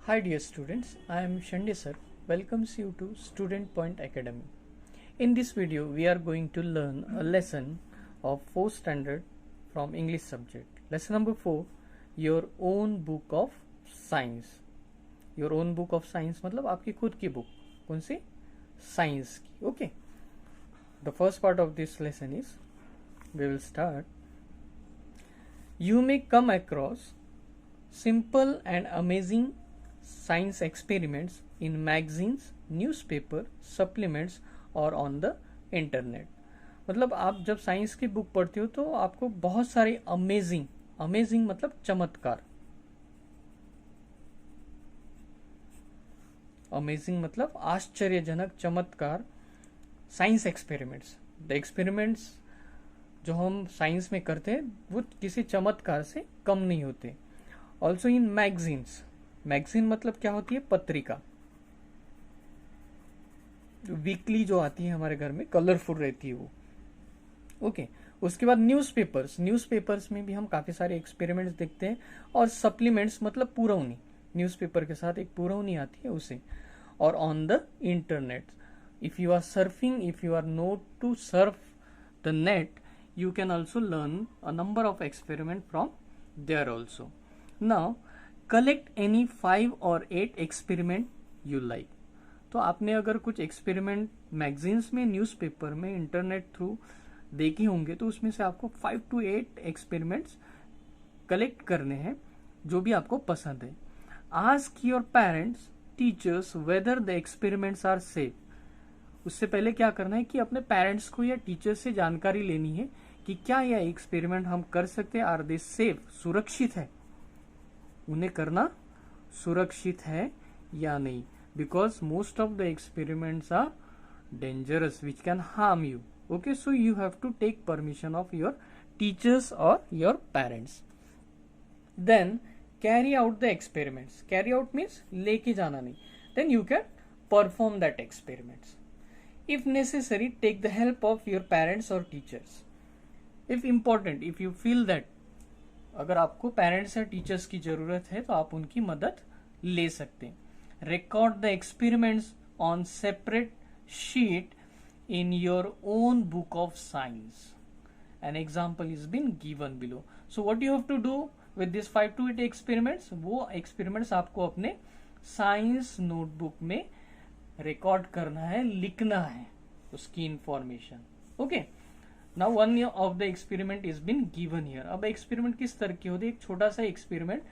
Hi dear students, I am Shande sir. Welcomes you to Student Point Academy. In this video, we are going to learn a lesson of 4th standard from English subject. Lesson number 4, your own book of science. Your own book of science मतलब आपकी खुद की book. कौन सी? Science की. Okay. The first part of this lesson is, we will start. You may come across simple and amazing science experiments in magazines, newspaper, supplements और on the internet. मतलब आप जब साइंस की बुक पढ़ते हो तो आपको बहुत सारे अमेजिंग मतलब चमत्कार, अमेजिंग मतलब आश्चर्यजनक चमत्कार, साइंस एक्सपेरिमेंट्स, द एक्सपेरिमेंट्स जो हम साइंस में करते हैं वो किसी चमत्कार से कम नहीं होते. ऑल्सो इन मैगजीन्स, मैगजीन मतलब क्या होती है? पत्रिका, वीकली जो आती है हमारे घर में, कलरफुल रहती है वो. ओके. उसके बाद न्यूज़पेपर्स में भी हम काफी सारे एक्सपेरिमेंट्स देखते हैं. और सप्लीमेंट्स मतलब पुरवनी, न्यूज़पेपर के साथ एक पुरवनी आती है उसे. और on the internet, if you are surfing, if you are not to surf the net, you can also learn a number of experiment from there also. Now collect any 5 or 8 experiment you like. तो आपने अगर कुछ experiment magazines में, newspaper में, internet through देखे होंगे तो उसमें से आपको 5 to 8 एक्सपेरिमेंट्स कलेक्ट करने हैं जो भी आपको पसंद है. Ask your parents, teachers whether the experiments are safe. उससे पहले क्या करना है कि अपने पेरेंट्स को या टीचर्स से जानकारी लेनी है कि क्या यह एक्सपेरिमेंट हम कर सकते हैं, आर दे सेफ, सुरक्षित है, उन्हें करना सुरक्षित है या नहीं. Because most of the experiments are dangerous which can harm you. Okay, so you have to take permission of your teachers और your parents. Then carry out the experiments. Carry out means लेके जाना नहीं. Then you can perform that experiments. If necessary, take the help of your parents or teachers. If important, if you feel that अगर आपको parents या teachers की जरूरत है तो आप उनकी मदद ले सकते हैं. Record the experiments on separate sheet in your own book of science. An example is been given below. So what you have to do with this 5 to 8 experiments? वो experiments आपको अपने साइंस नोटबुक में record करना है, लिखना है उसकी information. Okay. Now one of the experiment is been given here. अब एक्सपेरिमेंट किस तरह की होती है? एक छोटा सा एक्सपेरिमेंट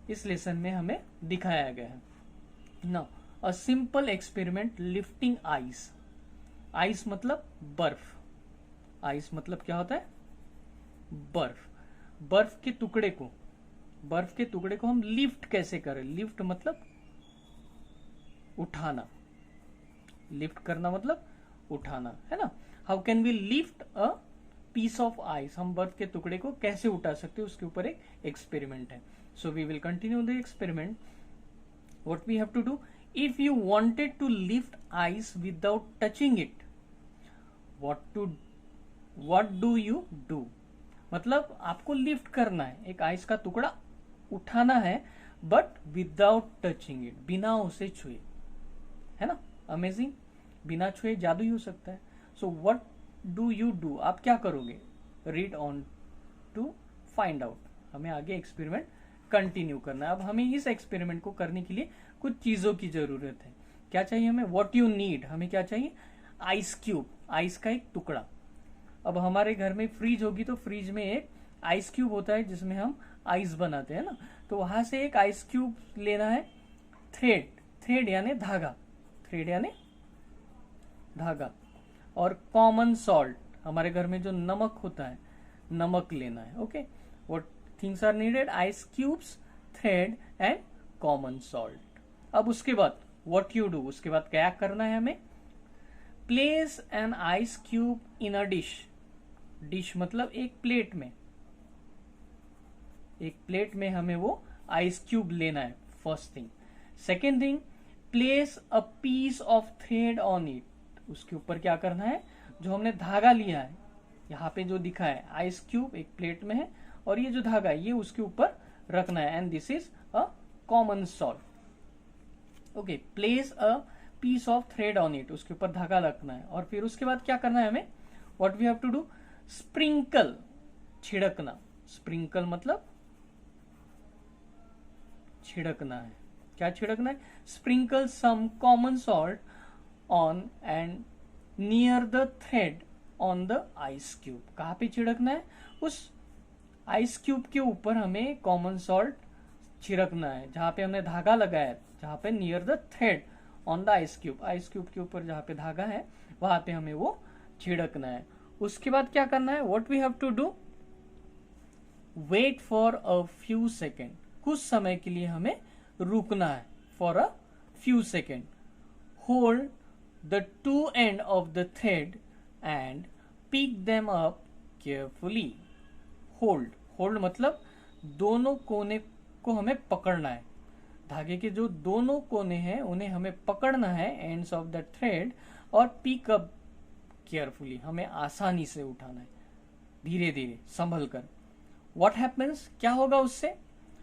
इस लेसन में हमें दिखाया गया है. Now a simple experiment lifting ice. Ice मतलब बर्फ. आइस मतलब क्या होता है? बर्फ. बर्फ के टुकड़े को हम लिफ्ट कैसे करें? लिफ्ट मतलब उठाना, लिफ्ट करना मतलब उठाना, है ना. How can we lift a piece of ice. हम बर्फ के टुकड़े को कैसे उठा सकते हैं, उसके ऊपर एक एक्सपेरिमेंट है. So we will continue the experiment. What we have to do? If you wanted to lift ice without touching it, what do you do. मतलब आपको लिफ्ट करना है, एक आइस का टुकड़ा उठाना है, बट विदाउट टचिंग इट, बिना उसे छुए, है ना. अमेजिंग. बिना छुए जादू ही हो सकता है. So what do you do. आप क्या करोगे? Read on to find out. हमें आगे एक्सपेरिमेंट कंटिन्यू करना है. अब हमें इस एक्सपेरिमेंट को करने के लिए कुछ चीजों की जरूरत है. क्या चाहिए हमें? What you need. हमें क्या चाहिए? आइस क्यूब, आइस का एक टुकड़ा. अब हमारे घर में फ्रिज होगी तो फ्रिज में एक आइस क्यूब होता है जिसमें हम आइस बनाते हैं ना. तो वहां से एक आइस क्यूब लेना है. थ्रेड यानी धागा, और कॉमन सॉल्ट, हमारे घर में जो नमक होता है, नमक लेना है. Okay. What things are needed? Ice cubes, thread and common salt. अब उसके बाद व्हाट यू डू. उसके बाद क्या करना है हमें? Place an ice cube in a dish मतलब एक प्लेट में हमें वो आइस क्यूब लेना है. First thing. Second thing, place a piece of thread on it. उसके ऊपर क्या करना है? जो हमने धागा लिया है, यहाँ पे जो दिखा है, आइस क्यूब एक प्लेट में है और ये जो धागा है ये उसके ऊपर रखना है, and this is a common salt. Okay, place a piece of thread on it, उसके ऊपर धागा रखना है। और फिर उसके बाद क्या करना है हमें, what we have to do, sprinkle, छिड़कना। स्प्रिंकल मतलब छिड़कना है। क्या छिड़कना है, sprinkle some common salt on and near the thread on the ice cube. कहाँ पे छिड़कना है, उस आइस क्यूब के ऊपर हमें कॉमन सॉल्ट छिड़कना है, जहां पे हमने धागा लगाया है, जहां पे near the thread on the ice cube, ice cube के ऊपर जहां पे धागा है वहां पे हमें वो छिड़कना है। उसके बाद क्या करना है, what we have to do, wait for a few second, कुछ समय के लिए हमें रुकना है, for a few second. Hold the two end of the thread and pick them up carefully. Hold, hold मतलब दोनों कोने को हमें पकड़ना है, धागे के जो दोनों कोने हैं उन्हें हमें पकड़ना है, एंड्स ऑफ द थ्रेड, और पिक अप केयरफुली, हमें आसानी से उठाना है, धीरे धीरे संभल कर। व्हाट हैपेंस, क्या होगा उससे,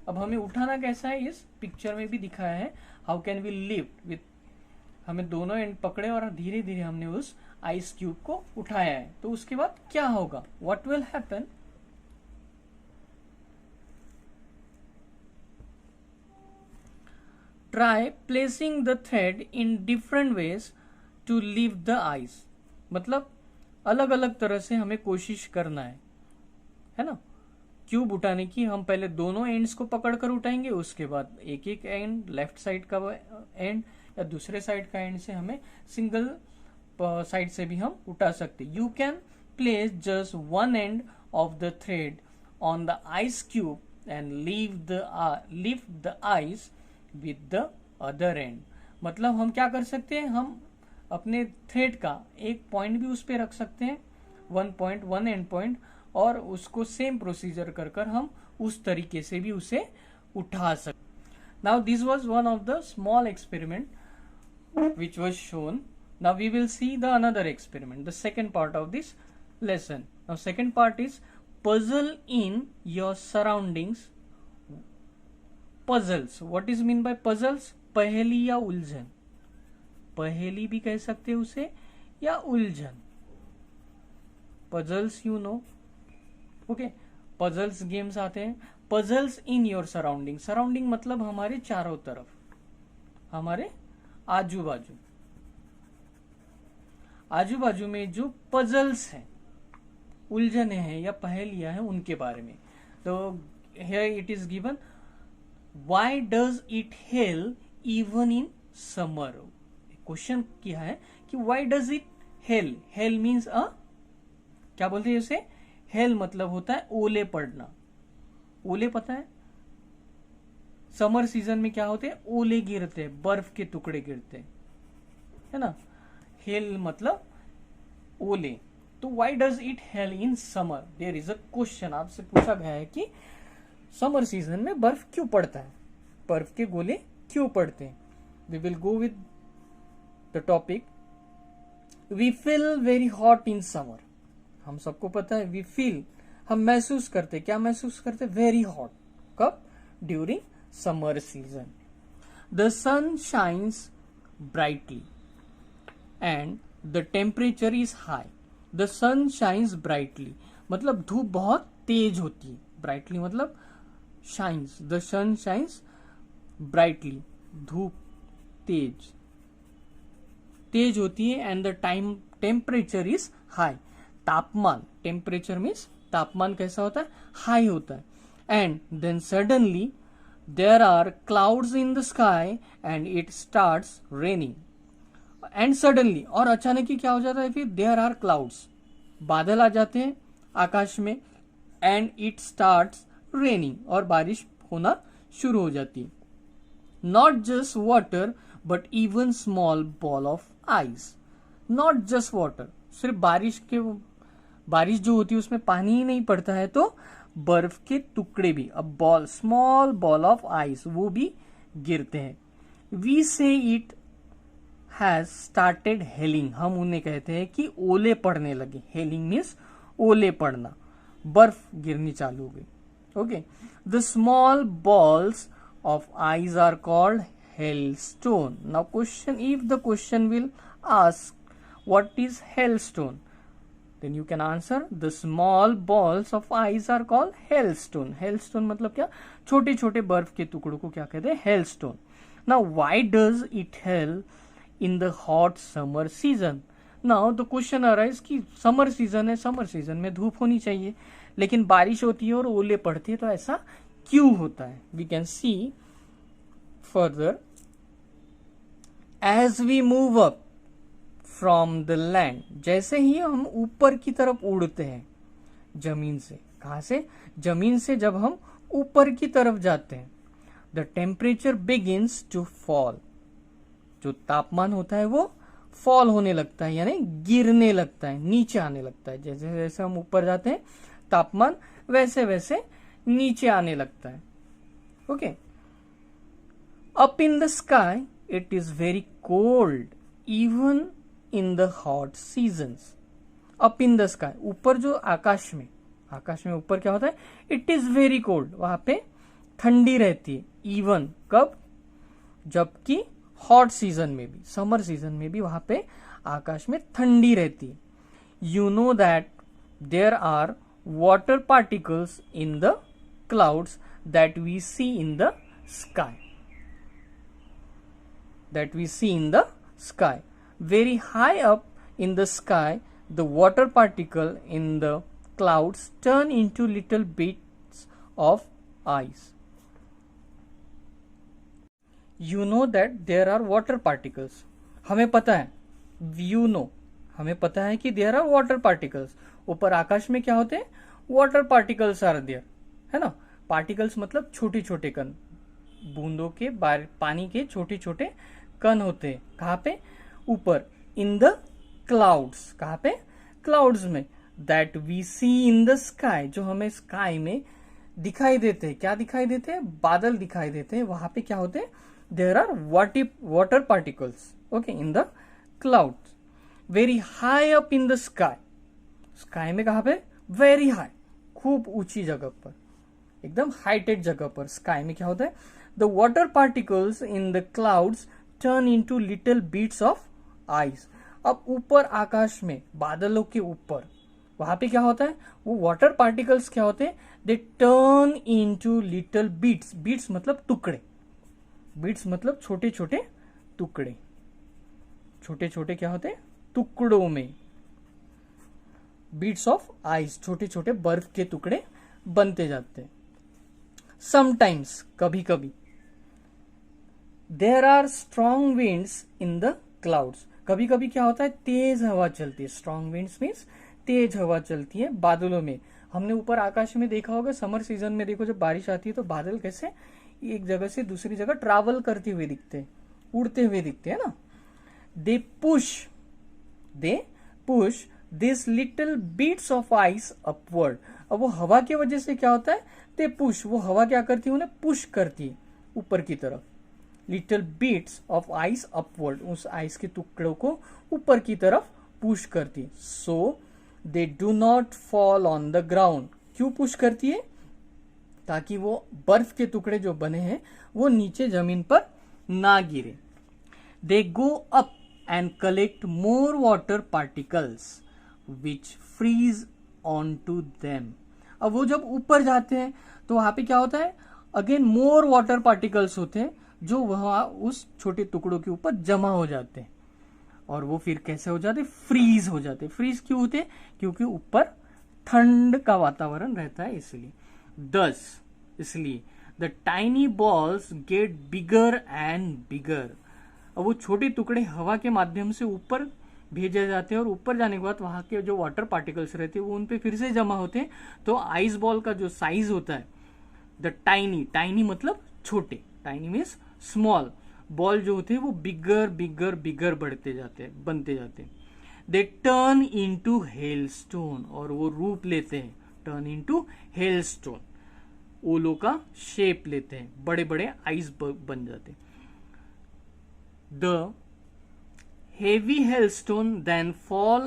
अब हमें उठाना कैसा है, इस पिक्चर में भी दिखाया है, how can we lift with, हमें दोनों एंड पकड़े और धीरे धीरे हमने उस आइस क्यूब को उठाया है। तो उसके बाद क्या होगा, what will happen, try placing the thread in different ways to lift the ice, मतलब अलग अलग तरह से हमें कोशिश करना है ना, क्यूब उठाने की। हम पहले दोनों एंड्स को पकड़कर उठाएंगे, उसके बाद एक एक एंड, लेफ्ट साइड का एंड या दूसरे साइड का एंड से हमें सिंगल साइड से भी हम उठा सकते। You can place just one and of the thread on the ice cube and lift the ice with the other and, मतलब हम क्या कर सकते हैं, हम अपने थ्रेड का एक पॉइंट भी उस पर रख सकते हैं, one point, one and point, और उसको सेम प्रोसीजर कर कर हम उस तरीके से भी उसे उठा सकते। Now this was one of the small experiment which was shown. Now we will see the another experiment, the second part of this lesson. Now second part is puzzle in your surroundings. Puzzles, what is mean by puzzles, पहेली या उलझन, पहेली भी कह सकते हैं उसे या उलझन, puzzles you know, okay, puzzles games आते हैं। puzzles in your surrounding, surrounding मतलब हमारे चारों तरफ, हमारे आजू बाजू, आजू बाजू में जो पजल्स हैं, उलझने हैं या पहेलियां हैं, उनके बारे में। तो here it is given, why does it hello even in summer, question किया है कि why does it hello, hello means क्या बोलते हैं उसे, हेल मतलब होता है ओले पड़ना, ओले पता है, समर सीजन में क्या होते हैं, ओले गिरते हैं, बर्फ के टुकड़े गिरते हैं, है ना, हेल मतलब ओले। तो why does it hail in summer, there is a question, आपसे पूछा गया है कि समर सीजन में बर्फ क्यों पड़ता है, बर्फ के गोले क्यों पड़ते हैं। We will go with the topic, we feel very hot in summer, हम सबको पता है, वी फील, हम महसूस करते, क्या महसूस करते, वेरी हॉट, कब, during summer season. The sun shines brightly and the temperature is high. The sun shines brightly मतलब धूप बहुत तेज होती है, brightly मतलब shines, the sun shines brightly, धूप तेज तेज होती है, and the temperature is high, तापमान, temperature means तापमान कैसा होता है, high होता है, and then suddenly there are clouds in the sky and it starts raining, and suddenly, और अचानक ही क्या हो जाता है, फिर there are clouds, बादल आ जाते हैं आकाश में, and it starts raining, और बारिश होना शुरू हो जाती है। not just water but even small ball of ice, not just water, सिर्फ बारिश जो होती है उसमें पानी ही नहीं पड़ता है, तो बर्फ के टुकड़े भी, अब ball, small ball of ice, वो भी गिरते हैं। वी से इट हैज स्टार्टेड हेलिंग, हम उन्हें कहते हैं कि ओले पड़ने लगे, हेलिंग मीन्स ओले पड़ना, बर्फ गिरनी चालू हो गई। Okay, the small balls of ice are called hailstone. Now question, if the question will ask what is hailstone, then you can answer the small balls of ice are called hailstone. Hailstone मतलब क्या, छोटे छोटे बर्फ के टुकड़ों को क्या कहते हैं, hailstone. Now why does it hail in the hot summer season? Now the question arise कि समर सीजन है, समर सीजन में धूप होनी चाहिए, लेकिन बारिश होती है और ओले पड़ती है, तो ऐसा क्यों होता है? We can see further, as we move up from the land, जैसे ही हम ऊपर की तरफ उड़ते हैं जमीन से, कहां से, जमीन से जब हम ऊपर की तरफ जाते हैं, the temperature begins to fall, जो तापमान होता है वो फॉल होने लगता है, यानी गिरने लगता है, नीचे आने लगता है। जैसे जैसे हम ऊपर जाते हैं तापमान वैसे वैसे नीचे आने लगता है। Okay, up in the sky it is very cold even in the hot seasons. Up in the sky, ऊपर जो आकाश में, आकाश में ऊपर क्या होता है, इट इज वेरी कोल्ड, वहां पे ठंडी रहती है। इवन कब, जबकि हॉट सीजन में भी, समर सीजन में भी वहां पे आकाश में ठंडी रहती है। You know that there are water particles in the clouds that we see in the sky, that we see in the sky. Very high up in the sky, the water particle in the clouds turn into little bits of ice. You know that there are water particles. हमें पता है, you know, हमें पता है कि there are water particles. ऊपर आकाश में क्या होते हैं, वाटर पार्टिकल्स आर देयर, है ना। पार्टिकल्स मतलब छोटे छोटे कण, बूंदों के पानी के छोटे छोटे कण होते हैं। कहाँ पे, ऊपर, इन द क्लाउड्स, कहाँ पे, क्लाउड्स में, that we see in the sky, जो हमें स्काई में दिखाई देते हैं। क्या दिखाई देते हैं, बादल दिखाई देते हैं, वहां पे क्या होते हैं, there are water particles, okay, in the clouds. Very high up in the sky, sky में कहां पे, वेरी हाई, खूब ऊंची जगह पर, एकदम हाइटेड जगह पर स्काई में क्या होता है, the water particles in the clouds turn into little bits of ice. अब ऊपर आकाश में, बादलों के ऊपर, वहां पे क्या होता है, वो वाटर पार्टिकल्स क्या होते हैं, they turn into little bits, bits मतलब टुकड़े, बीट्स मतलब छोटे छोटे टुकड़े, छोटे छोटे क्या होते हैं, टुकड़ों में, बीट्स ऑफ आइस, छोटे छोटे बर्फ के टुकड़े बनते जाते हैं। समटाइम्स, कभी कभी, there are strong winds in the clouds, कभी कभी क्या होता है, तेज हवा चलती है। स्ट्रॉन्ग विंड्स मीन्स तेज हवा चलती है बादलों में। हमने ऊपर आकाश में देखा होगा, समर सीजन में देखो, जब बारिश आती है तो बादल कैसे एक जगह से दूसरी जगह ट्रैवल करते हुए दिखते हैं, उड़ते हुए दिखते हैं ना। They push this little bits of ice upward. अब वो हवा की वजह से क्या होता है, दे पुश, वो हवा क्या करती है, उन्हें पुश करती है ऊपर की तरफ, little bits of ice upward, उस आइस के टुकड़ों को ऊपर की तरफ पुश करती है। So they do not fall on the ground. क्यों पुश करती है, ताकि वो बर्फ के टुकड़े जो बने हैं वो नीचे जमीन पर ना गिरे। They go up and collect more water particles which freeze on to them. अब वो जब ऊपर जाते हैं तो वहां पे क्या होता है, अगेन मोर वाटर पार्टिकल्स होते हैं जो वहां उस छोटे टुकड़ों के ऊपर जमा हो जाते हैं, और वो फिर कैसे हो जाते, फ्रीज हो जाते। फ्रीज क्यों होते, क्योंकि ऊपर ठंड का वातावरण रहता है इसलिए। दस, इसलिए the tiny balls gate bigger and bigger. अब वो छोटे टुकड़े हवा के माध्यम से ऊपर भेजे जाते हैं, और ऊपर जाने के बाद वहां के जो वाटर पार्टिकल्स रहते हैं वो उन पे फिर से जमा होते हैं। तो आइस बॉल का जो साइज होता है, द टाइनी, टाइनी मतलब छोटे, टाइनी मीन्स स्मॉल, बॉल जो होते हैं वो बिगर बिगर बिगर बढ़ते जाते हैं, बनते जाते हैं। दे टर्न इनटू हेलस्टोन, और वो रूप लेते हैं, टर्न इनटू हेलस्टोन, ओलो का शेप लेते हैं, बड़े बड़े आइस बन जाते हैं। The heavy hailstone then fall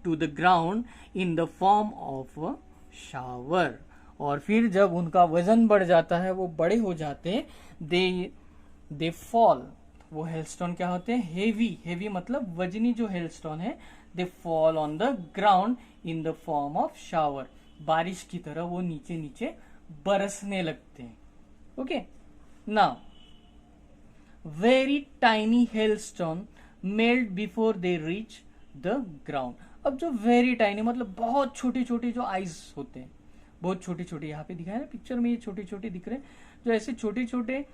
to the ground in the form of a shower, और फिर जब उनका वजन बढ़ जाता है, वो बड़े हो जाते हैं, दे फॉल। वो हेलस्टोन क्या होते हैं? हेवी मतलब वजनी जो हेलस्टोन है, they fall on the ground in the form of shower. बारिश की तरह वो नीचे नीचे बरसने लगते हैं। Okay, now very tiny hailstone melt before they reach the ground. अब जो वेरी टाइनी मतलब बहुत छोटे छोटे जो आइस होते हैं, बहुत छोटे छोटे, यहाँ पे दिखाया ना पिक्चर में, ये छोटे छोटे दिख रहे हैं, जो ऐसे छोटे छोटे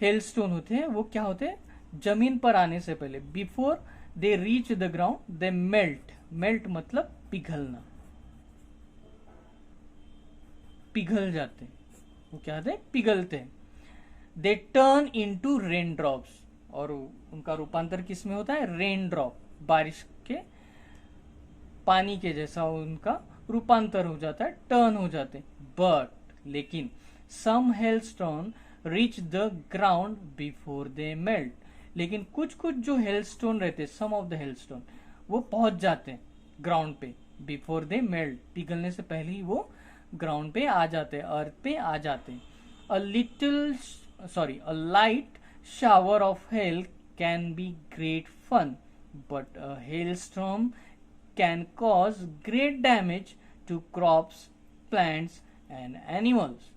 हेलस्टोन होते हैं, वो क्या होते हैं? जमीन पर आने से पहले, before they reach the ground, they melt मतलब पिघलना, पिघल जाते हैं। वो क्या होते हैं? पिघलते हैं। They turn into rain drops, और उनका रूपांतर किस में होता है? रेन ड्रॉप, बारिश के पानी के जैसा उनका रूपांतर हो जाता है, टर्न हो जाते हैं। बट लेकिन some hailstone reach the ground before they melt. लेकिन कुछ कुछ जो हेलस्टोन रहते हैं, सम ऑफ द हेलस्टोन, वो पहुंच जाते हैं ग्राउंड पे बिफोर दे मेल्ट, पिघलने से पहले ही वो ग्राउंड पे आ जाते हैं, अर्थ पे आ जाते हैं। a light shower of hail can be great fun, but a hailstorm can cause great damage to crops, plants and animals.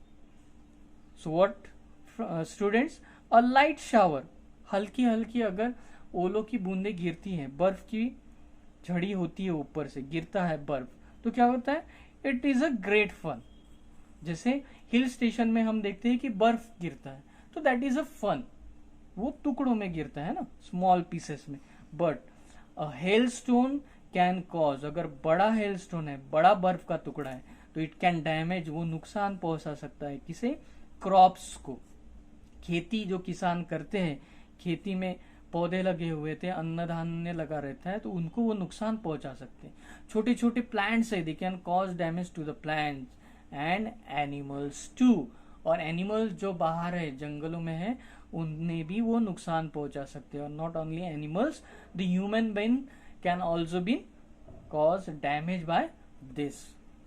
So what, students? A light shower, हल्की हल्की अगर ओलों की बूंदें गिरती हैं, बर्फ की झड़ी होती है, ऊपर से गिरता है बर्फ, तो क्या होता है? It is a great fun. जैसे हिल स्टेशन में हम देखते हैं कि बर्फ गिरता है, तो दैट इज अ फन, वो टुकड़ों में गिरता है ना, स्मॉल पीसेस में। But a hailstone can cause, अगर बड़ा हेलस्टोन है, बड़ा बर्फ का टुकड़ा है, तो इट कैन डैमेज, वो नुकसान पहुंचा सकता है किसे? क्रॉप्स को। खेती जो किसान करते हैं, खेती में पौधे लगे हुए थे, अन्न धान्य लगा रहता है, तो उनको वो नुकसान पहुंचा सकते हैं। छोटे छोटे प्लांट्स है, they can cause damage to the plants and animals too, और एनिमल्स जो बाहर है, जंगलों में है, उन्हें भी वो नुकसान पहुंचा सकते हैं। और not only animals, the human being can also be cause damage by this.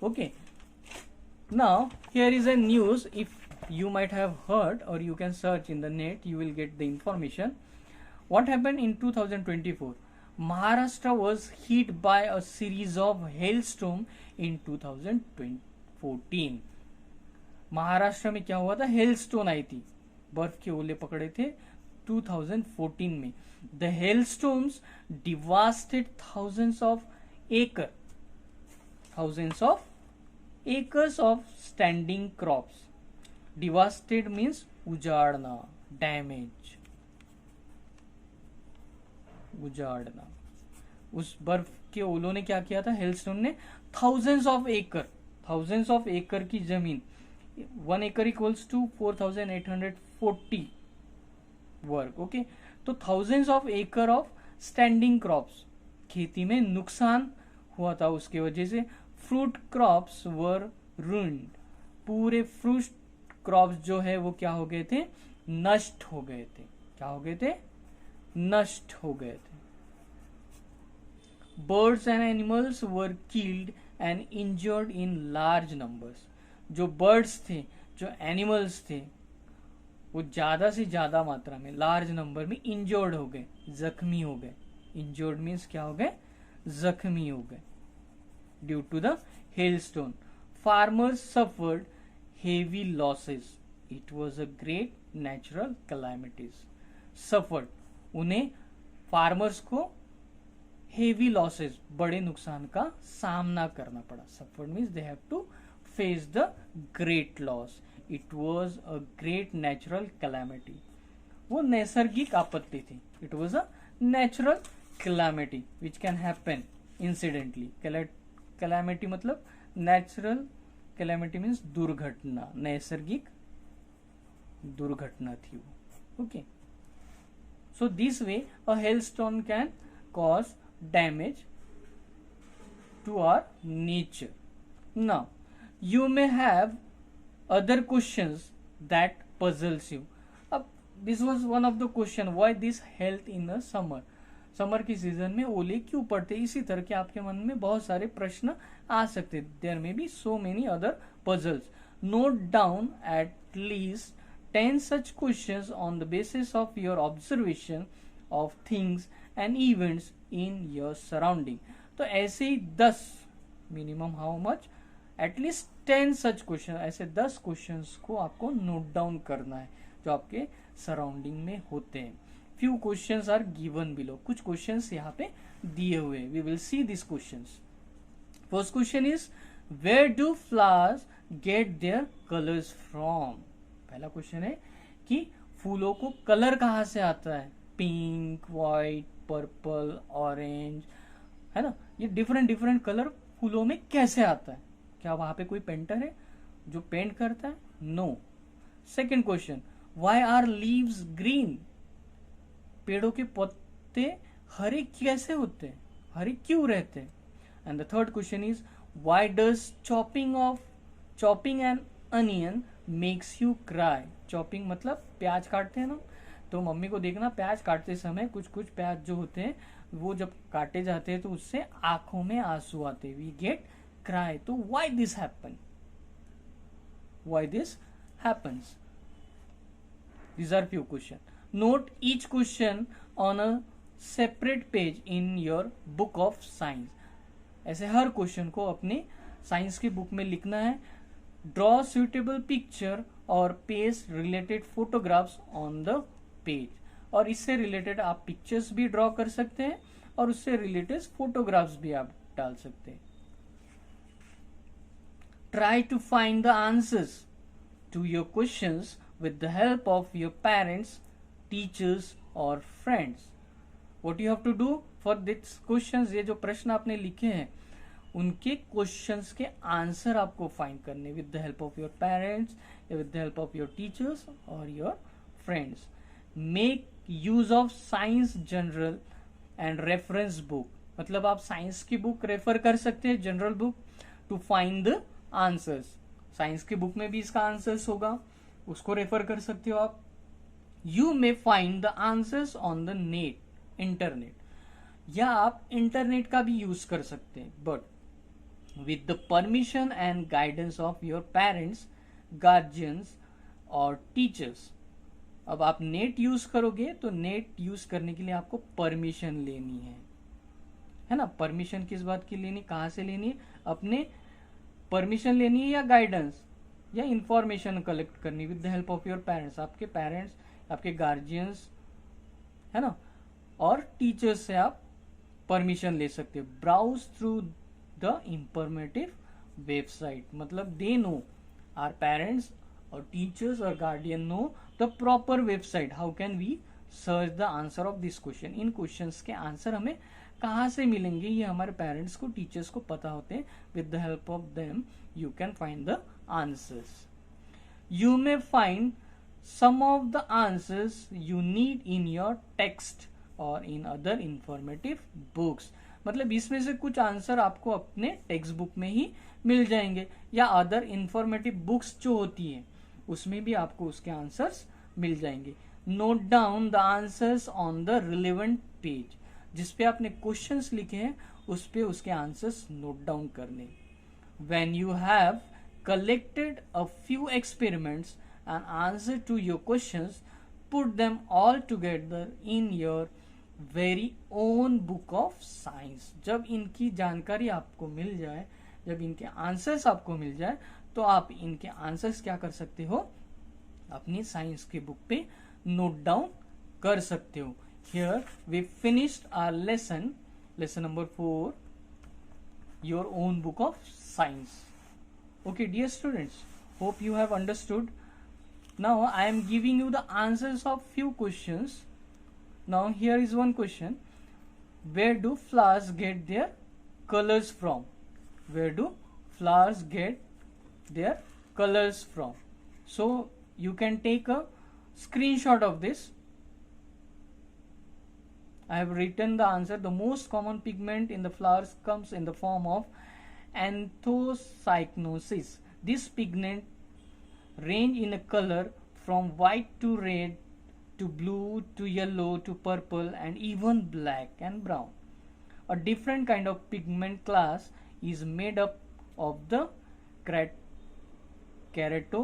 Okay, now here is a news, if you might have heard, or you can search in the net, you will get the information. What happened in 2024? Maharashtra was hit by a series of hailstorm in 2014. Maharashtra में क्या हुआ था? Hailstone आई थी, बर्फ के ओले पकड़े थे 2014 में। The hailstorms devastated thousands of acres of standing crops. Devastated means उजाड़ना, डैमेज, उजाड़ना। उस बर्फ के ओलों ने क्या किया था? हेलस्टोन ने थाउजेंड्स ऑफ एकड़ की जमीन, 1 acre इक्वल्स टू 4840 वर्ग। ओके, तो थाउजेंड्स ऑफ एकड़ ऑफ स्टैंडिंग क्रॉप्स, खेती में नुकसान हुआ था उसकी वजह से। फ्रूट क्रॉप्स वर रूइंड, पूरे फ्रूट क्रॉप्स जो है वो क्या हो गए थे? नष्ट हो गए थे। क्या हो गए थे? नष्ट हो गए थे। Birds and animals were killed and injured in large numbers. जो बर्ड्स थे, जो एनिमल्स थे, वो ज्यादा से ज्यादा मात्रा में, लार्ज नंबर में इंजर्ड हो गए, जख्मी हो गए। इंजर्ड मीन्स क्या हो गए? जख्मी हो गए due to the hailstone. Farmers suffered heavy losses. It was a great natural calamities. Suffered, उन्हें फार्मर्स को heavy losses, बड़े नुकसान का सामना करना पड़ा। Suffered means they have to face the great loss. It was a great natural calamity. वो नैसर्गिक आपत्ति थी। It was a natural calamity which can happen incidentally. Calamity मतलब natural, कैलेमिटी मीन्स दुर्घटना, नैसर्गिक दुर्घटना थी वो। Okay, so this way a hailstone can cause damage to our nature. Now you may have other questions that puzzles you. अब this was one of the question, why this hail in a summer, summer की season में ओले क्यों पड़ते? इसी तरह के आपके मन में बहुत सारे प्रश्न आ सकते। There may be so many other puzzles. Note down at least 10 such questions on the basis of your observation of things and events in your surrounding. तो ऐसे ही 10 minimum how much at least 10 such question, ऐसे 10 questions को आपको note down करना है जो आपके surrounding में होते हैं. Few questions are given below, कुछ क्वेश्चंस यहाँ पे दिए हुए हैं. We will see this questions. First question is where do flowers get their colours from. पहला क्वेश्चन है कि फूलों को कलर कहाँ से आता है. पिंक, व्हाइट, पर्पल, ऑरेंज, है ना. ये डिफरेंट डिफरेंट कलर फूलों में कैसे आता है. क्या वहां पे कोई पेंटर है जो पेंट करता है. No. Second question, why are leaves green. पेड़ों के पत्ते हरे कैसे होते हैं, हरे क्यों रहते हैं. And the third question is why does chopping N onion makes you cry. Chopping मतलब प्याज काटते हैं ना, तो मम्मी को देखना प्याज काटते समय कुछ कुछ प्याज जो होते हैं वो जब काटे जाते हैं तो उससे आंखों में आंसू आते हैं. We get cry. तो why this happen, why this happens. These are few questions. Note each question on a separate page in your book of science. ऐसे हर क्वेश्चन को अपने साइंस की बुक में लिखना है. Draw suitable picture और paste related photographs on the page. और इससे रिलेटेड आप पिक्चर्स भी ड्रॉ कर सकते हैं और उससे रिलेटेड फोटोग्राफ्स भी आप डाल सकते हैं. Try to find the answers to your questions with the help of your parents, teachers or friends. What you have to do for these questions, ये जो प्रश्न आपने लिखे हैं उनके क्वेश्चंस के आंसर आपको फाइंड करने with the help of your parents, with the help of your teachers or your friends. Make use of science journal and reference book. मतलब आप साइंस की बुक रेफर कर सकते हैं, general book, to find the answers. Science की book में भी इसका आंसर्स होगा, उसको रेफर कर सकते हो आप. You may find the answers on the net, internet, या आप इंटरनेट का भी यूज कर सकते हैं, but with the permission and guidance of your parents, guardians और टीचर्स. अब आप नेट यूज करोगे तो नेट यूज करने के लिए आपको परमिशन लेनी है ना. परमिशन किस बात की लेनी, कहां से लेनी है. अपने परमिशन लेनी है या गाइडेंस या इंफॉर्मेशन कलेक्ट करनी with the help of your parents. आपके पेरेंट्स, आपके गार्जियंस, है ना, और टीचर्स से आप परमिशन ले सकते हो. Browse through the informative website. मतलब दे नो, आवर पेरेंट्स और टीचर्स और guardian know the proper website. How can we search the answer of this question. इन क्वेश्चंस के आंसर हमें कहाँ से मिलेंगे ये हमारे पेरेंट्स को, टीचर्स को पता होते हैं. With the help of them you can find the answers. You may find some of the answers you need in your text or in other informative books. मतलब इसमें से कुछ आंसर आपको अपने टेक्स्ट बुक में ही मिल जाएंगे या अदर इंफॉर्मेटिव बुक्स जो होती हैं उसमें भी आपको उसके आंसर्स मिल जाएंगे. Note down the answers on the relevant page. जिसपे आपने क्वेश्चंस लिखे हैं उस पे उसके आंसर्स नोट डाउन करने. When you have collected a few experiments and answer to your questions, put them all together in your very own book of science. जब इनकी जानकारी आपको मिल जाए, जब इनके आंसर्स आपको मिल जाए तो आप इनके आंसर्स क्या कर सकते हो, अपनी साइंस की बुक पे नोट डाउन कर सकते हो. Here we finished our lesson number 4, your own book of science. Okay, dear students, hope you have understood. Now I am giving you the answers of few questions. Now here is one question. Where do flowers get their colors from? Where do flowers get their colors from? So you can take a screenshot of this. I have written the answer. The most common pigment in the flowers comes in the form of anthocyanins. This pigment range in a color from white to red to blue to yellow to purple and even black and brown. A different kind of pigment class is made up of the केरेटो